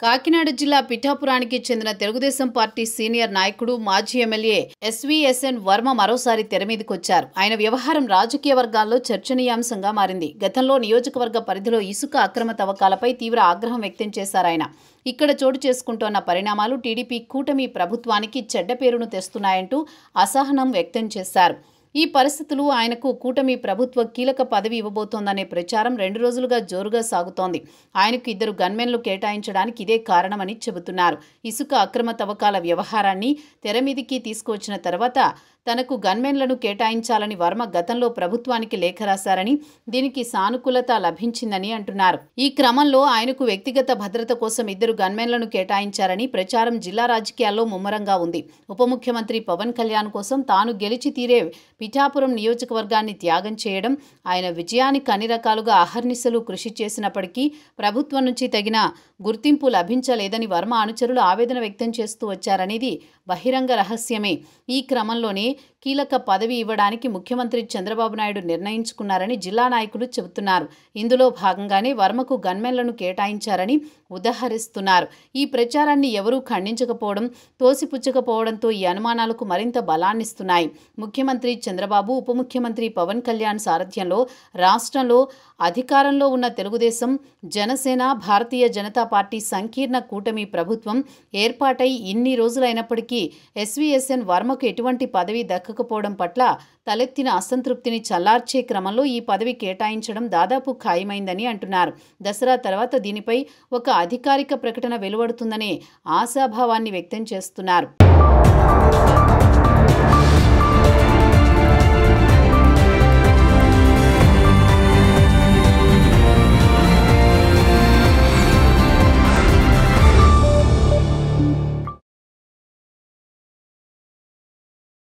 కాకినాడ జిల్లా పిఠాపురానికి చెందిన Telugu Desam party senior నాయకుడు మాజీ ఎమ్మెల్యే ఎస్వీఎస్ఎన్ వర్మ మరోసారి తెరమీదకొచ్చారు. ఆయన వ్యవహారం రాజకీయ వర్గాల్లో చర్చనీయాంశంగా మారింది. గతంలో నియోజకవర్గ పరిధిలో ఇసుక అక్రమ తవ్వకాలపై తీవ్ర ఆగ్రహం వ్యక్తం చేశారాయన. ఇక్కడ చోటు చేసుకుంటోన్న పరిణామాలు టీడీపీ కూటమి ప్రభుత్వానికి చెడ్డ పేరును తెస్తున్నాయంటూ అసహనం వ్యక్తం చేశారు. ఈ పరిస్థితులు ఆయనకు కూటమి ప్రభుత్వ కీలక పదవి ఇవ్వబోతోందనే ప్రచారం 2 రోజులుగా జోరుగా సాగుతోంది. ఆయనకు 2 గన్మెన్లు కేటాయించడానికి ఇదే కారణమని చెబుతున్నారు. ఇసుక అక్రమ తవ్వకాల వ్యవహారాన్ని తెరమీదికి తీసుకువచ్చిన తర్వాత తనకు గన్మెన్లను కేటాయించాలని వర్మ గతంలో ప్రభుత్వానికి లేఖ రాశారని, దీనికి సానుకూలత లభించిందని అంటున్నారు. ఈ క్రమంలో ఆయనకు వ్యక్తిగత భద్రత కోసం 2 గన్మెన్లను కేటాయించారని ప్రచారం జిల్లా రాజకీయాల్లో ముమ్మరంగా ఉంది. ఉప ముఖ్యమంత్రి పవన్ కళ్యాణ్ కోసం తాను గెలిచి తీరే పిఠాపురం నియోజకవర్గాన్ని త్యాగం చేయడం, ఆయన విజయానికి అన్ని రకాలుగా అహర్నిశలు కృషి చేసినప్పటికీ ప్రభుత్వం నుంచి తగిన గుర్తింపు లభించలేదని వర్మ అనుచరులు ఆవేదన వ్యక్తం చేస్తూ వచ్చారనేది బహిరంగ రహస్యమే. ఈ క్రమంలోనే కీలక పదవి ఇవ్వడానికి ముఖ్యమంత్రి చంద్రబాబు నాయుడు నిర్ణయించుకున్నారని జిల్లా నాయకులు చెబుతున్నారు. ఇందులో భాగంగానే వర్మకు గన్మెన్లను కేటాయించారని ఉదహరిస్తున్నారు. ఈ ప్రచారాన్ని ఎవరూ ఖండించకపోవడం, తోసిపుచ్చకపోవడంతో ఈ అనుమానాలకు మరింత బలాన్నిస్తున్నాయి. ముఖ్యమంత్రి చంద్రబాబు, ఉప ముఖ్యమంత్రి పవన్ కళ్యాణ్ సారథ్యంలో రాష్ట్రంలో అధికారంలో ఉన్న తెలుగుదేశం, జనసేన, భారతీయ జనతా పార్టీ సంకీర్ణ కూటమి ప్రభుత్వం ఏర్పాటై ఇన్ని రోజులైనప్పటికీ ఎస్వీఎస్ఎన్ వర్మకు ఎటువంటి పదవి దక్కకపోవడం పట్ల తలెత్తిన అసంతృప్తిని చల్లార్చే క్రమంలో ఈ పదవి కేటాయించడం దాదాపు ఖాయమైందని అంటున్నారు. దసరా తర్వాత దీనిపై ఒక అధికారిక ప్రకటన వెలువడుతుందనే ఆశాభావాన్ని వ్యక్తం చేస్తున్నారు.